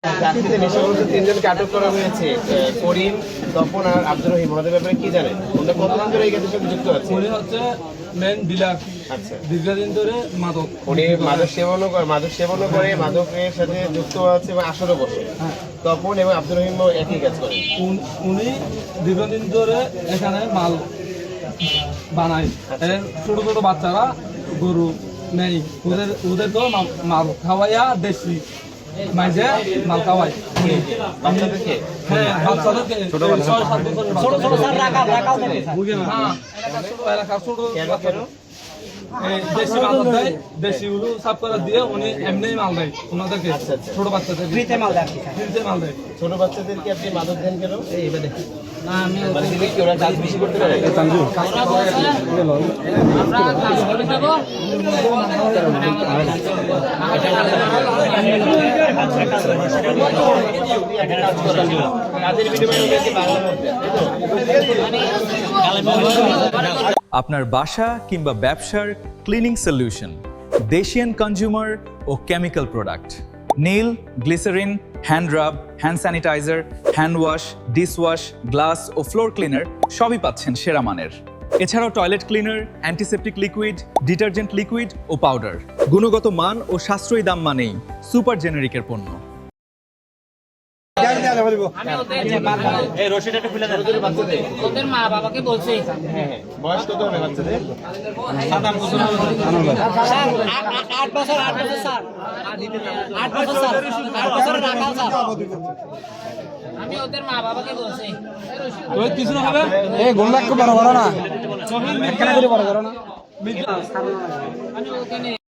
চাকরিতে নেশাগ্রস্ত তিনজনকে আটক করা হয়েছে। করিম, তপন আর আব্দুর রহিম, ওনাদের ব্যাপারে কি জানেন? ওনারা কতদিন ধরে এই কাজের সাথে যুক্ত আছে? উনি হচ্ছে মেন ডিলার। আচ্ছা, দীর্ঘদিন ধরে মাদক উনি মাদক সেবনও করে, মাদকের সাথে যুক্ত আছে এবং আসরও বসে। তপন এবং আব্দুর রহিমও একই কাজ করে। উনি দীর্ঘদিন ধরে এখানে মাল বানায়। ছোট ছোট বাচ্চারা গরু নেই, ওদেরকেও মাল খাওয়াইয়া দেশি মাইজে মাল খাওয়াই। বাচ্চাদেরকে? হ্যাঁ, বাচ্চাদেরকে ছোট 6-7 বছরের ছোট ছোট এলাকার ছোট দেশি মাল দেয়, দেশি গুলো সাফ করে দিয়ে উনি এমনি মাল দেয় ওনাদেরকে। ছোট বাচ্চাদের ফ্রিতে মাল দেয়। ছোট বাচ্চাদেরকে আপনি মাদক দেন কেন? মানে দিলে কি ওরা কাজ বেশি করতে পারে? কাজের বিনিময়ে ওদেরকে বাংলা মধ্যে, আপনার বাসা কিংবা ব্যবসার ক্লিনিং সলিউশন, দেশিয়ান কনজিউমার ও কেমিক্যাল প্রোডাক্ট, নীল, glycerin, hand rub, hand sanitizer, hand wash, dishwash, glass ও ফ্লোর ক্লিনার সবই পাচ্ছেন সেরা মানের। এছাড়াও toilet cleaner, antiseptic liquid, detergent liquid ও পাউডার। গুণগত মান ও সাশ্রয়ী দাম মানেই সুপার জেনেরিকের পণ্য। ওদের মা বাবাকে বলছে বয়স কত হবে বাচ্চাদের? 8 বছর স্যার, 8 বছর স্যার, 8 বছরের রাখাল স্যার। আমি ওদের মা বাবাকে বলছি কিছু না হবে। আমি ওখানে